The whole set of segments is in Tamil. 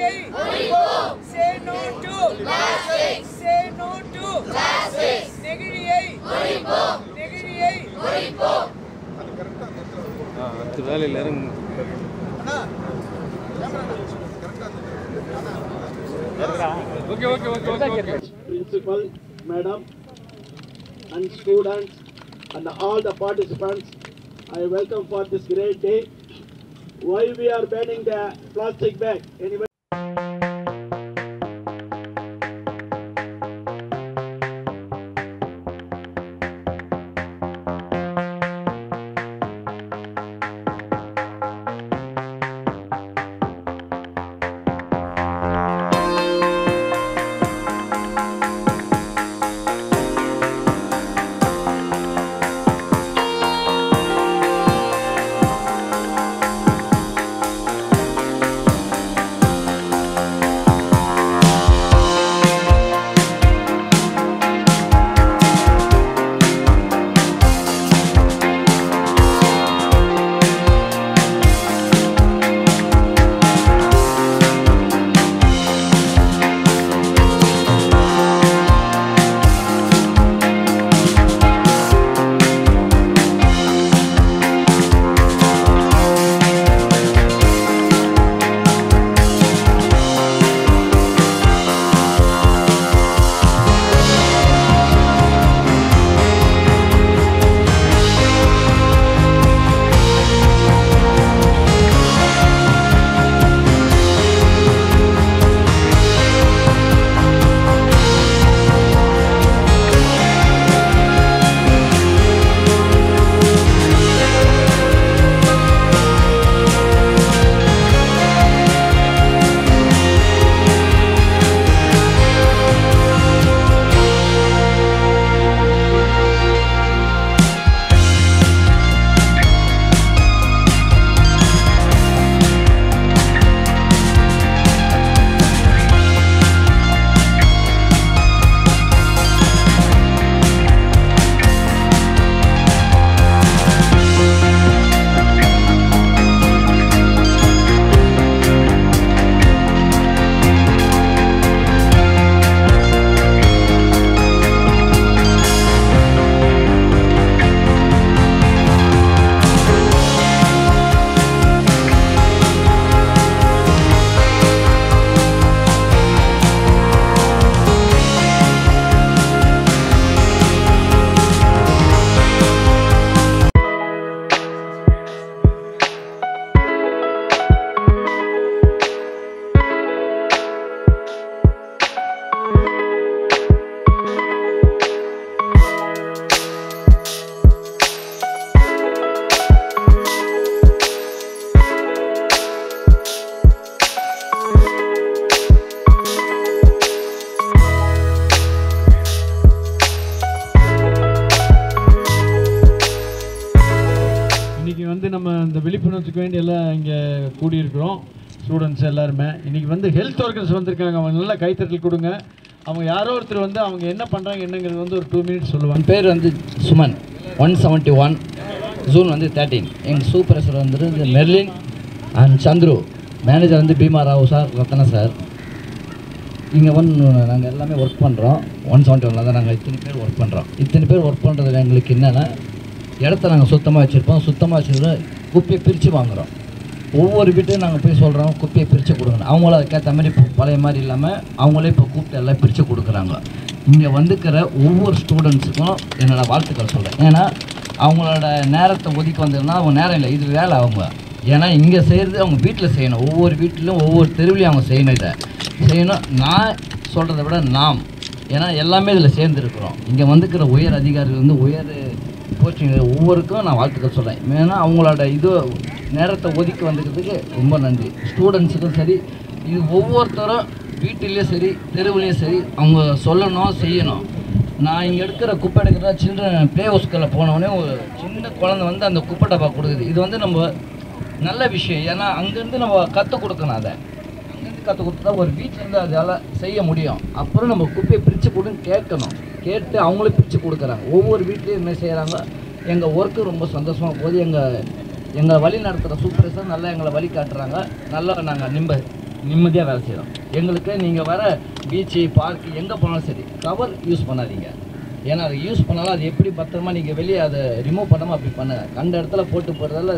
நெகிழியை ஒழிப்போம். Say no to plastic. Say no to plastic. நெகிழியை ஒழிப்போம். நெகிழியை ஒழிப்போம். அடுத்த வேலையில் இறங்கு. Okay. Principal, madam, and students, and all the participants, I welcome for this great day. Why we are banning the plastic bag? Anybody? நம்ம இந்த விழிப்புணர்வுக்கு வேண்டி எல்லாம் இங்கே கூடியிருக்கிறோம். ஸ்டூடெண்ட்ஸ் எல்லாருமே இன்றைக்கி வந்து ஹெல்த் ஒர்க்கர்ஸ் வந்திருக்காங்க. அவங்க நல்லா கைத்தட்டல் கொடுங்க. அவங்க யாரோ ஒருத்தர் வந்து அவங்க என்ன பண்ணுறாங்க என்னங்கிறது வந்து ஒரு 2 மினிட்ஸ் சொல்லுவாங்க. பேர் வந்து சுமன் 171 ஜூன் வந்து 13. எங்கள் சூப்பர்வைசர் வந்து மெர்லின் அண்ட் சந்துரு. மேனேஜர் வந்து பீமா ராவ் சார், ரத்னா சார். இங்கே வந்து நாங்கள் எல்லாமே ஒர்க் பண்ணுறோம். 171 தான் நாங்கள் இத்தனை பேர் ஒர்க் பண்ணுறோம். இத்தனை பேர் ஒர்க் பண்ணுறதுல எங்களுக்கு என்னென்னா, இடத்த நாங்கள் சுத்தமாக வச்சுருப்போம். சுத்தமாக வச்சுருக்க குப்பையை பிரித்து வாங்குகிறோம். ஒவ்வொரு வீட்டையும் நாங்கள் போய் சொல்கிறோம் குப்பையை பிரித்து கொடுங்க. அவங்களும் அதுக்கேற்ற மாதிரி இப்போ பழைய மாதிரி இல்லாமல் அவங்களே இப்போ கூப்பிட்டு எல்லாம் பிரித்து கொடுக்குறாங்க. இங்கே வந்துக்கிற ஒவ்வொரு ஸ்டூடெண்ட்ஸுக்கும் என்னோடய வாழ்த்துக்கள் சொல்கிறேன். ஏன்னா அவங்களோட நேரத்தை ஒதுக்கி வந்ததுன்னா அவங்க நேரம் இல்லை, இது வேலை அவங்க. ஏன்னா இங்கே செய்கிறது அவங்க வீட்டில் செய்யணும். ஒவ்வொரு வீட்டிலும் ஒவ்வொரு தெருவிலையும் அவங்க செய்யணும். இதை செய்யணும். நான் சொல்கிறத விட நாம், ஏன்னா எல்லாமே இதில் சேர்ந்துருக்குறோம். இங்கே வந்துக்கிற உயர் அதிகாரிகள் வந்து உயர் போஸ்டிங் ஒவ்வொருக்கும் நான் வாழ்த்துக்கள் சொல்கிறேன். ஏன்னா அவங்களோட இது நேரத்தை ஒதுக்கி வந்துக்கிறதுக்கு ரொம்ப நன்றி. ஸ்டூடெண்ட்ஸுக்கும் சரி, இது ஒவ்வொருத்தரும் வீட்டிலையும் சரி தெருவுலேயும் சரி அவங்க சொல்லணும், செய்யணும். நான் இங்கே எடுக்கிற குப்பை எடுக்கிற சில்ட்ரன் ப்ளே ஹவுஸ்களில் போனோடனே ஒரு சின்ன குழந்தை வந்து அந்த குப்பை டப்பா கொடுக்குது. இது வந்து நம்ம நல்ல விஷயம். ஏன்னா அங்கேருந்து நம்ம கற்றுக் கொடுக்கணும். அதை அங்கேருந்து கற்றுக் கொடுத்தா ஒரு வீட்டிலேருந்து அதால் செய்ய முடியும். அப்புறம் நம்ம குப்பையை பிரித்து கொடுன்னு கேட்கணும். கேட்டு அவங்களே பிரித்து கொடுக்குறாங்க. ஒவ்வொரு வீட்லேயும் என்ன செய்கிறாங்க. எங்கள் ஒர்க்கு ரொம்ப சந்தோஷமாக போகுது. எங்களை வழி நடத்துகிற சூப்பர்வைசர் நல்லா எங்களை வழி காட்டுறாங்க. நல்லா நாங்கள் நிம்மதியாக வேலை செய்கிறோம். எங்களுக்கு நீங்கள் வர பீச்சு பார்க்கு எங்கே போனாலும் சரி கவர் யூஸ் பண்ணாதீங்க. ஏன்னா அதை யூஸ் பண்ணாலும் அது எப்படி பத்திரமா நீங்கள் வெளியே அதை ரிமூவ் பண்ணாமல் அப்படி பண்ணுங்கள். கண்ட இடத்துல போட்டு போகிறதால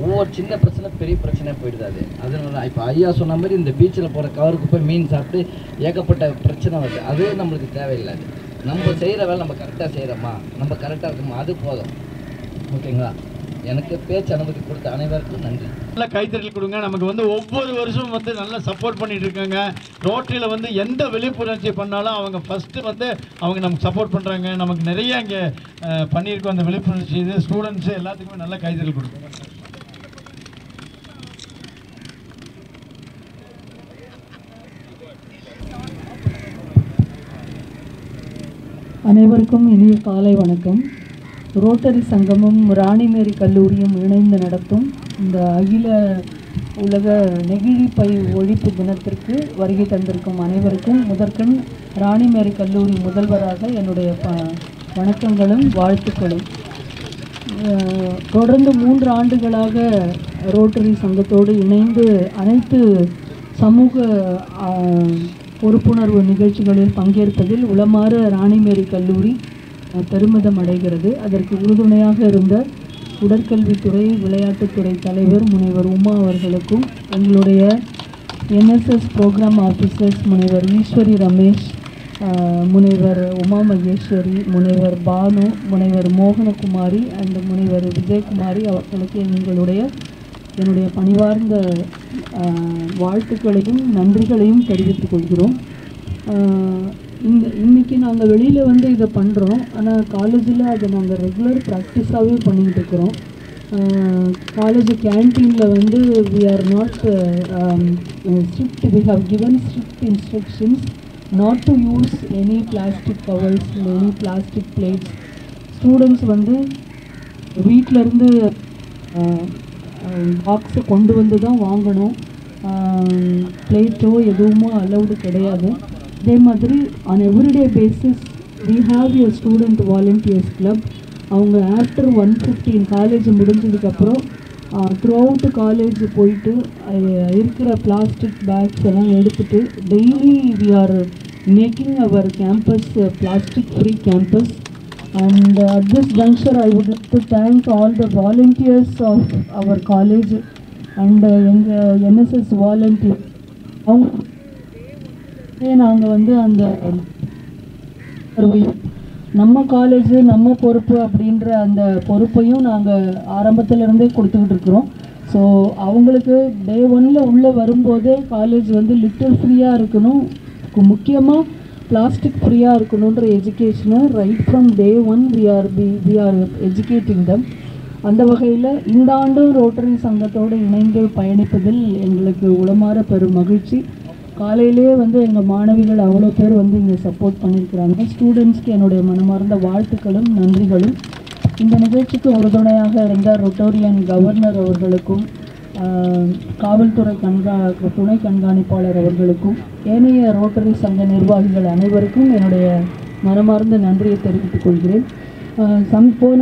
ஒவ்வொரு சின்ன பிரச்சனை பெரிய பிரச்சனையாக போயிடுது. அதனால இப்போ ஐயா சொன்ன மாதிரி இந்த பீச்சில் போகிற கவருக்கு போய் மீன் சாப்பிட்டு ஏகப்பட்ட பிரச்சனை வருது. அது நம்மளுக்கு தேவையில்லை. நம்ம செய்கிற வேலை நம்ம கரெக்டாக செய்கிறோமா, நம்ம கரெக்டாக இருக்கோமா, அது போதும். ஓகேங்களா? எனக்கு பேச்சு அனுமதி கொடுத்த அனைவருக்கும் நன்றி. நல்ல கைத்தறல் கொடுங்க. நமக்கு வந்து ஒவ்வொரு வருஷமும் வந்து நல்லா சப்போர்ட் பண்ணிட்டு இருக்காங்க. ரோட்டரியில் வந்து எந்த விழிப்புணர்ச்சி பண்ணாலும் அவங்க ஃபஸ்ட்டு வந்து அவங்க நமக்கு சப்போர்ட் பண்ணுறாங்க. நமக்கு நிறைய இங்கே பண்ணியிருக்கோம் அந்த விழிப்புணர்ச்சி. இது ஸ்டூடெண்ட்ஸு எல்லாத்துக்குமே நல்ல கைத்தறல் கொடுங்க. அனைவருக்கும் இனிய காலை வணக்கம். ரோட்டரி சங்கமும் ராணிமேரி கல்லூரியும் இணைந்து நடத்தும் இந்த அகில உலக நெகிழிப்பை ஒழிப்பு தினத்திற்கு வருகை தந்திருக்கும் அனைவருக்கும் முதற்கண் ராணிமேரி கல்லூரி முதல்வராக என்னுடைய வணக்கங்களும் வாழ்த்துக்களும். தொடர்ந்து 3 ஆண்டுகளாக ரோட்டரி சங்கத்தோடு இணைந்து அனைத்து சமூக பொறுப்புணர்வு நிகழ்ச்சிகளில் பங்கேற்பதில் உளமாற ராணிமேரி கல்லூரி பெருமிதம் அடைகிறது. அதற்கு உறுதுணையாக இருந்த உடற்கல்வித்துறை விளையாட்டுத்துறை தலைவர் முனைவர் உமா அவர்களுக்கும், எங்களுடைய என்எஸ்எஸ் ப்ரோக்ராம் ஆஃபீஸர்ஸ் முனைவர் ஈஸ்வரி ரமேஷ், முனைவர் உமா மகேஸ்வரி, முனைவர் பானு, முனைவர் மோகனகுமாரி அண்ட் முனைவர் விஜயகுமாரி அவர்களுக்கு என்னுடைய பணிவார்ந்த வாழ்த்துக்களையும் நன்றிகளையும் தெரிவித்துக் கொள்கிறோம். இன்றைக்கி நாங்கள் வெளியில் வந்து இதை பண்ணுறோம். ஆனால் காலேஜில் அதை நாங்கள் ரெகுலர் ப்ராக்டிஸாகவே பண்ணிக்கிட்டு இருக்கிறோம். காலேஜ் கேன்டீனில் வந்து we are not strict, we have given strict instructions not to use any plastic covers, any plastic plates. Students வந்து வீட்டிலேருந்து பாக்ஸை கொண்டு வந்து தான் வாங்கணும். பிளேட்டோ எதுவுமோ அலௌடு கிடையாது. அதே மாதிரி on everyday basis we have a student volunteers club. அவங்க ஆஃப்டர் 1:15 காலேஜ் முடிஞ்சதுக்கப்புறம் த்ரூ அவுட் காலேஜ் போயிட்டு இருக்கிற பிளாஸ்டிக் பேக்ஸ் எல்லாம் எடுத்துகிட்டு daily we are making our campus plastic free campus. And at this juncture I would like to thank all the volunteers of our college and எங்கள் NSS volunteers. நாங்கள் வந்து அந்த நம்ம காலேஜ் நம்ம பொறுப்பு அப்படின்ற அந்த பொறுப்பையும் நாங்கள் ஆரம்பத்திலேருந்தே கொடுத்துக்கிட்டு இருக்கிறோம். ஸோ அவங்களுக்கு டே 1 உள்ளே வரும்போதே காலேஜ் வந்து லிட்டர் ஃப்ரீயாக இருக்கணும், முக்கியமாக பிளாஸ்டிக் ஃப்ரீயாக இருக்கணுன்ற எஜுகேஷனை right from day 1 we are educating them. அந்த வகையில் இந்த ஆண்டும் ரோட்டரி சங்கத்தோடு இணைந்து பயணிப்பதில் எங்களுக்கு உளமாற பெரும் மகிழ்ச்சி. காலையிலே வந்து எங்கள் மாணவிகள் அவ்வளோ பேர் வந்து இங்கே சப்போர்ட் பண்ணியிருக்கிறாங்க. ஸ்டூடெண்ட்ஸ்க்கு என்னுடைய மனமார்ந்த வாழ்த்துக்களும் நன்றிகளும். இந்த நிகழ்ச்சிக்கு உறுதுணையாக இருந்த ரொட்டோரியன் கவர்னர் அவர்களுக்கும், காவல்துறை துணை கண்காணிப்பாளர் அவர்களுக்கும், ஏனைய ரோட்டரி சங்க நிர்வாகிகள் அனைவருக்கும் என்னுடைய மனமார்ந்த நன்றியை தெரிவித்துக் கொள்கிறேன். போன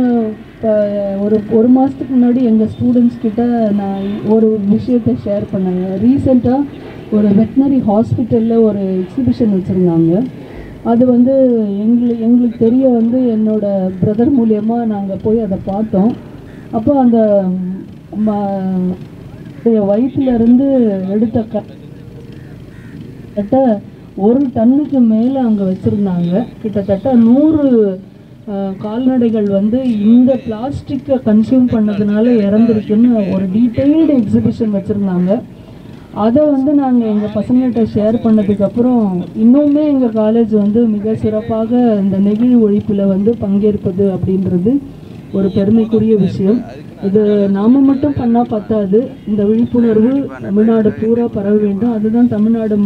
ஒரு மாதத்துக்கு முன்னாடி எங்கள் ஸ்டூடெண்ட்ஸ் கிட்ட நான் ஒரு விஷயத்தை ஷேர் பண்ணேங்க. ரீசெண்டாக ஒரு வெட்டினரி ஹாஸ்பிட்டலில் ஒரு எக்ஸிபிஷன் வச்சுருந்தாங்க. அது வந்து எங்களுக்கு தெரிய வந்து என்னோடய பிரதர் மூலியமாக நாங்கள் போய் அதை பார்த்தோம். அப்போ அந்த வயிற்றிலிருந்து எடுத்த கிட்டத்தட்ட 1 டன்னுக்கு மேலே அங்கே வச்சுருந்தாங்க. கிட்டத்தட்ட 100 கால்நடைகள் வந்து இந்த பிளாஸ்டிக்கை கன்சியூம் பண்ணதுனால இறந்துருக்குன்னு ஒரு டீட்டெயில்டு எக்ஸிபிஷன் வச்சுருந்தாங்க. அதை வந்து நாங்கள் எங்கள் பசங்கள்கிட்ட ஷேர் பண்ணதுக்கப்புறம் இன்னுமே எங்கள் காலேஜ் வந்து மிக சிறப்பாக இந்த நெகிழி ஒழிப்பில் வந்து பங்கேற்பது அப்படின்றது ஒரு பெருமைக்குரிய விஷயம். இது நாம் மட்டும் பண்ணால் பத்தாது, இந்த விழிப்புணர்வு தமிழ்நாடு பூரா பரவ வேண்டும். அதுதான் தமிழ்நாடு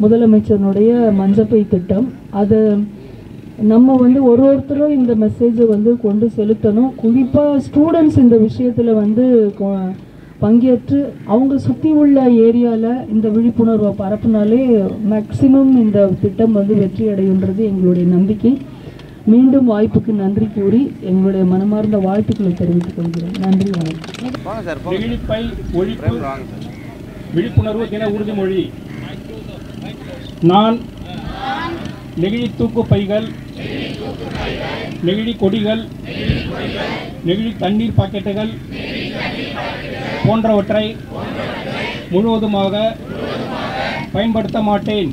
முதலமைச்சருடைய மஞ்சப்பை திட்டம். அது நம்ம வந்து ஒருத்தரும் இந்த மெசேஜை வந்து கொண்டு செலுத்தணும். குறிப்பாக ஸ்டூடெண்ட்ஸ் இந்த விஷயத்தில் வந்து பங்கேற்று அவங்க சுற்றி உள்ள ஏரியாவில் இந்த விழிப்புணர்வை பரப்புனாலே மேக்சிமம் இந்த திட்டம் வந்து வெற்றி அடையுன்றது எங்களுடைய நம்பிக்கை. மீண்டும் வாய்ப்புக்கு நன்றி கூறி எங்களுடைய மனமார்ந்த வாழ்த்துக்களை தெரிவித்துக் கொள்கிறேன். நன்றி, வணக்கம். நெகிழிப்பை ஒழிப்பு விழிப்புணர்வு தின உறுதிமொழி. நான் நெகிழி தூக்கு பைகள், நெகிழி கொடிகள், நெகிழி தண்ணீர் பாக்கெட்டுகள் போன்றவற்றை முழுவதுமாக பயன்படுத்த மாட்டேன்.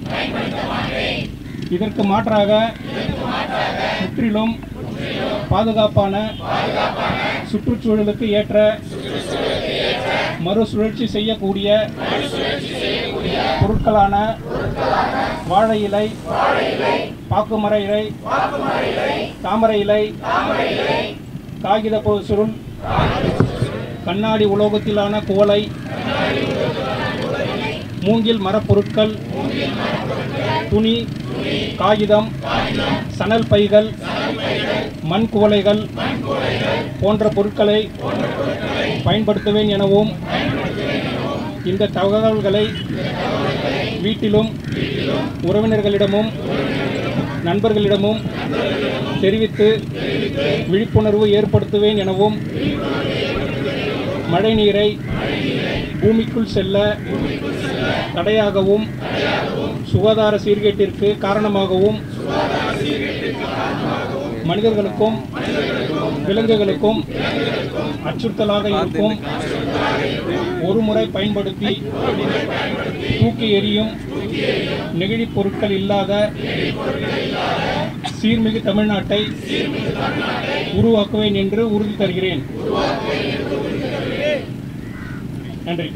இதற்கு மாற்றாக முற்றிலும் பாதுகாப்பான சுற்றுச்சூழலுக்கு ஏற்ற மறுசுழற்சி செய்யக்கூடிய பொருட்களான வாழை இலை, பாக்குமர இலை, தாமரை இலை, காகித சுருள், கண்ணாடி உலோகத்திலான குவளை, மூங்கில் மரப்பொருட்கள், துணி, காகிதம், சணல் பைகள், மண் குவளைகள் போன்ற பொருட்களை பயன்படுத்துவேன் எனவும் இந்த தகவல்களை வீட்டிலும் உறவினர்களிடமும் நண்பர்களிடமும் தெரிவித்து விழிப்புணர்வு ஏற்படுத்துவேன் எனவும் மழைநீரை பூமிக்குள் செல்ல தடையாகவும் சுகாதார சீர்கேட்டிற்கு காரணமாகவும் மனிதர்களுக்கும் விலங்குகளுக்கும் அச்சுறுத்தலாக இருக்கும் ஒருமுறை பயன்படுத்தி தூக்கி எறியும் நெகிழி பொருட்கள் இல்லாத சீர்மிகு தமிழ்நாட்டை உருவாக்குவேன் என்று உறுதி தருகிறேன். நன்றி.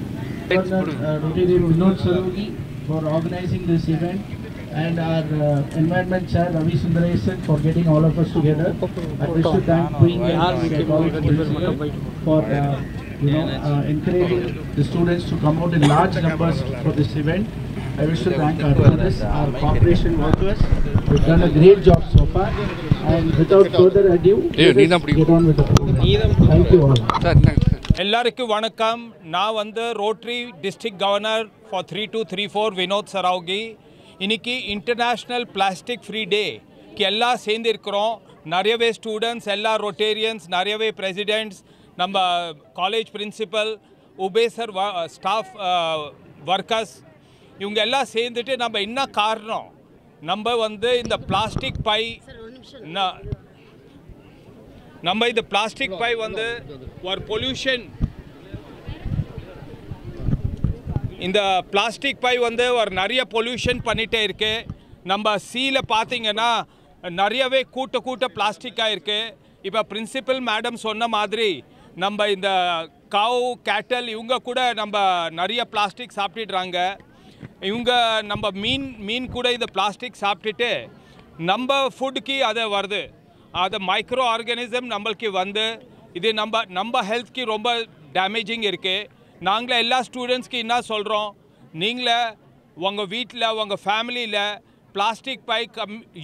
Vinod Sarogi for organizing this event, and our environment chair Ravi Sundaresan for getting all of us together. I wish to thank Queen College Principal for encouraging the students to come out in large numbers for this event. I wish to thank our brothers, our corporation workers. We've done a great job so far, and without further ado, let's get on with the program. Thank you all. எல்லாருக்கும் வணக்கம். நான் வந்து Rotary district governor for 3234 Vinod Saraogi. இன்னைக்கு இன்டர்நேஷ்னல் பிளாஸ்டிக் ஃப்ரீ டேக்கு எல்லாம் சேர்ந்துருக்கிறோம். நிறையவே ஸ்டூடெண்ட்ஸ், எல்லா ரொட்டேரியன்ஸ், நிறையவே பிரசிடெண்ட்ஸ், நம்ம காலேஜ் பிரின்சிபல், உபேசர் ஸ்டாஃப் ஒர்க்கர்ஸ், இவங்க எல்லாம் சேர்ந்துட்டு நம்ம என்ன காரணம், நம்ம வந்து இந்த பிளாஸ்டிக் பை இந்த பிளாஸ்டிக் பை வந்து ஒரு பொல்யூஷன், இந்த பிளாஸ்டிக் பை வந்து ஒரு நிறைய பொல்யூஷன் பண்ணிகிட்டே இருக்கு. நம்ம சீல பார்த்தீங்கன்னா நிறையவே கூட்ட பிளாஸ்டிக்காக இருக்குது. இப்போ பிரின்சிபல் மேடம் சொன்ன மாதிரி நம்ம இந்த கவ் கேட்டல் இவங்க கூட நம்ம நிறைய பிளாஸ்டிக் சாப்பிட்டுடுறாங்க. இவங்க நம்ம மீன் கூட இந்த பிளாஸ்டிக் சாப்பிட்டுட்டு நம்ம ஃபுட்டுக்கு அதை வருது. அது மைக்ரோ ஆர்கானிசம் நம்மளுக்கு வந்து இது நம்ம ஹெல்த்க்கு ரொம்ப டேமேஜிங் இருக்குது. நாங்களே எல்லா ஸ்டூடெண்ட்ஸ்க்கு என்ன சொல்கிறோம், நீங்களே உங்கள் வீட்டில் உங்கள் ஃபேமிலியில் பிளாஸ்டிக் பை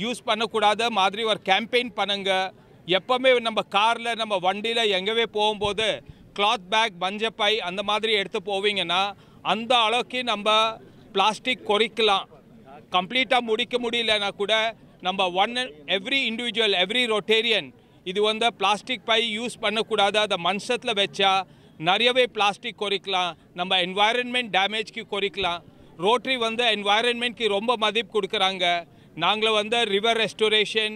யூஸ் பண்ணக்கூடாத மாதிரி ஒரு கேம்பெயின் பண்ணுங்க. எப்போவுமே நம்ம காரில் நம்ம வண்டியில் எங்கேவே போகும்போது கிளாத் பேக், மஞ்சப்பை அந்த மாதிரி எடுத்து போவீங்கன்னா அந்த அளவுக்கு நம்ம பிளாஸ்டிக் குறைக்கலாம். கம்ப்ளீட்டாக முடிக்க முடியலன்னா கூட நம்ம எவ்ரி இண்டிவிஜுவல், எவ்ரி ரொட்டேரியன் இது வந்து பிளாஸ்டிக் பை யூஸ் பண்ணக்கூடாது. அதை மனுஷத்தில் வச்சா நிறையவே பிளாஸ்டிக் குறைக்கலாம். நம்ம என்வாயரன்மெண்ட் டேமேஜ்க்கு குறைக்கலாம். ரோட்டரி வந்து என்வாயரன்மெண்ட்க்கு ரொம்ப மதிப்பு கொடுக்குறாங்க. நாங்கள் வந்து river restoration,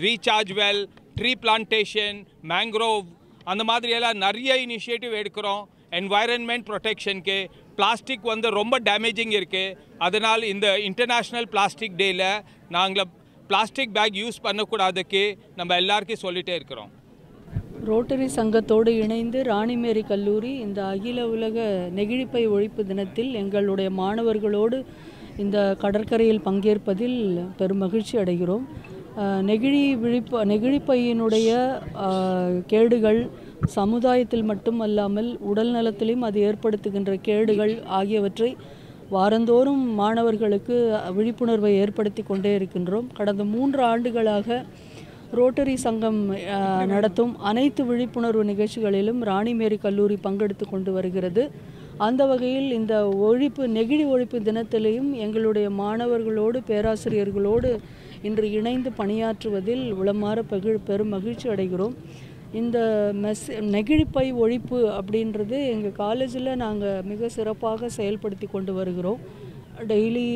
recharge well, tree plantation, mangrove அந்த மாதிரியெல்லாம் நிறைய இனிஷியேட்டிவ் எடுக்கிறோம் என்வாயரன்மெண்ட் ப்ரொடெக்ஷனுக்கு. பிளாஸ்டிக் வந்து ரொம்ப டேமேஜிங் இருக்குது. அதனால் இந்த இன்டர்நேஷ்னல் பிளாஸ்டிக் டேயில் நாங்கள் பிளாஸ்டிக் பேக் யூஸ் பண்ணக்கூடாதுக்கு நம்ம எல்லாருக்கும் சொல்லிகிட்டே இருக்கிறோம். ரோட்டரி சங்கத்தோடு இணைந்து ராணிமேரி கல்லூரி இந்த அகில உலக நெகிழிப்பை ஒழிப்பு தினத்தில் எங்களுடைய மாணவர்களோடு இந்த கடற்கரையில் பங்கேற்பதில் பெரும் மகிழ்ச்சி அடைகிறோம். நெகிழிப்பையினுடைய கேடுகள் சமுதாயத்தில் மட்டுமல்லாமல் உடல் நலத்திலும் அது ஏற்படுத்துகின்ற கேடுகள் ஆகியவற்றை வாரந்தோறும் மாணவர்களுக்கு விழிப்புணர்வை ஏற்படுத்தி கொண்டே இருக்கின்றோம். கடந்த 3 ஆண்டுகளாக ரோட்டரி சங்கம் நடத்தும் அனைத்து விழிப்புணர்வு நிகழ்ச்சிகளிலும் ராணிமேரி கல்லூரி பங்கெடுத்து கொண்டு வருகிறது. அந்த வகையில் இந்த நெகிழி ஒழிப்பு தினத்திலையும் எங்களுடைய மாணவர்களோடு பேராசிரியர்களோடு இன்று இணைந்து பணியாற்றுவதில் உளமாற பெரும் மகிழ்ச்சி அடைகிறோம். இந்த நெகிழிப்பை ஒழிப்பு அப்படின்றது எங்கள் காலேஜில் நாங்கள் மிக சிறப்பாக செயல்படுத்தி கொண்டு வருகிறோம். டெய்லி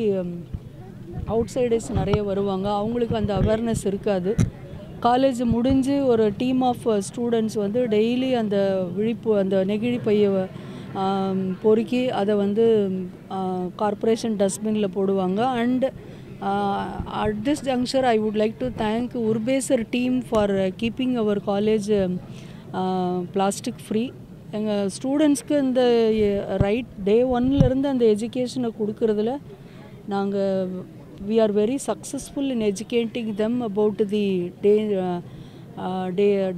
அவுட்சைடர்ஸ் நிறைய வருவாங்க, அவங்களுக்கு அந்த அவேர்னஸ் இருக்காது. காலேஜ் முடிஞ்சு ஒரு டீம் ஆஃப் ஸ்டூடெண்ட்ஸ் வந்து டெய்லி அந்த அந்த நெகிழிப்பையை பொறுக்கி அதை வந்து கார்ப்பரேஷன் டஸ்ட்பினில் போடுவாங்க. And at this juncture I would like to thank Urbeser team for keeping our college plastic free. எங்கள் ஸ்டூடெண்ட்ஸ்க்கு இந்த ரைட் டே ஒன்லேருந்து அந்த எஜுகேஷனை கொடுக்கறதுல நாங்கள் we are very successful in educating them about the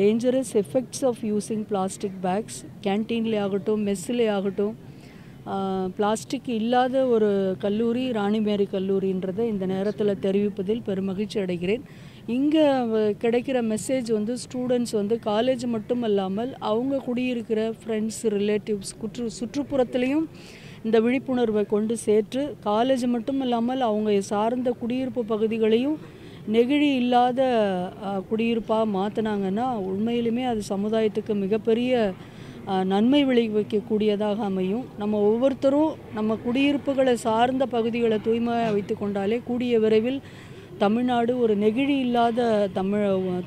dangerous effects of using plastic bags. கேன்டீன்லே ஆகட்டும், மெஸ்ஸிலே ஆகட்டும், பிளாஸ்டிக் இல்லாத ஒரு கல்லூரி ராணிமேரி கல்லூரின்றதை இந்த நேரத்தில் தெரிவிப்பதில் பெருமகிழ்ச்சி அடைகிறேன். இங்கே கிடைக்கிற மெசேஜ் வந்து ஸ்டூடெண்ட்ஸ் வந்து காலேஜ் மட்டும் இல்லாமல் அவங்க குடியிருக்கிற ஃப்ரெண்ட்ஸ், ரிலேட்டிவ்ஸ், சுற்றுப்புறத்துலேயும் இந்த விழிப்புணர்வை கொண்டு சேர்த்து காலேஜ் மட்டும் இல்லாமல் அவங்க சார்ந்த குடியிருப்பு பகுதிகளையும் நெகிழி இல்லாத குடியிருப்பாக மாற்றினாங்கன்னா உண்மையிலுமே அது சமுதாயத்துக்கு மிகப்பெரிய நன்மை விளைவிக்கக்கூடியதாக அமையும். நம்ம ஒவ்வொருத்தரும் நம்ம குடியிருப்புகளை சார்ந்த பகுதிகளை தூய்மையாக வைத்து கொண்டாலே கூடிய விரைவில் தமிழ்நாடு ஒரு நெகிழி இல்லாத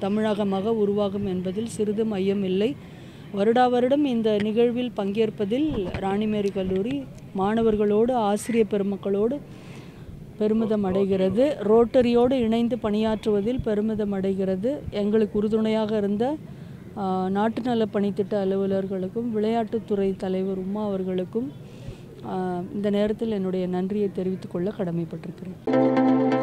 தமிழகமாக உருவாகும் என்பதில் சிறிதும் ஐயம் இல்லை. வருடா வருடம் இந்த நிகழ்வில் பங்கேற்பதில் ராணிமேரி கல்லூரி மாணவர்களோடு ஆசிரியர் பெருமக்களோடு பெருமிதம் அடைகிறது. ரோட்டரியோடு இணைந்து பணியாற்றுவதில் பெருமிதம் அடைகிறது. எங்களுக்கு உறுதுணையாக இருந்த நாட்டு நல பணித்திட்ட அலுவலர்களுக்கும் விளையாட்டுத்துறை தலைவர் உமா அவர்களுக்கும் இந்த நேரத்தில் என்னுடைய நன்றியை தெரிவித்துக்கொள்ள கடமைப்பட்டிருக்கிறேன்.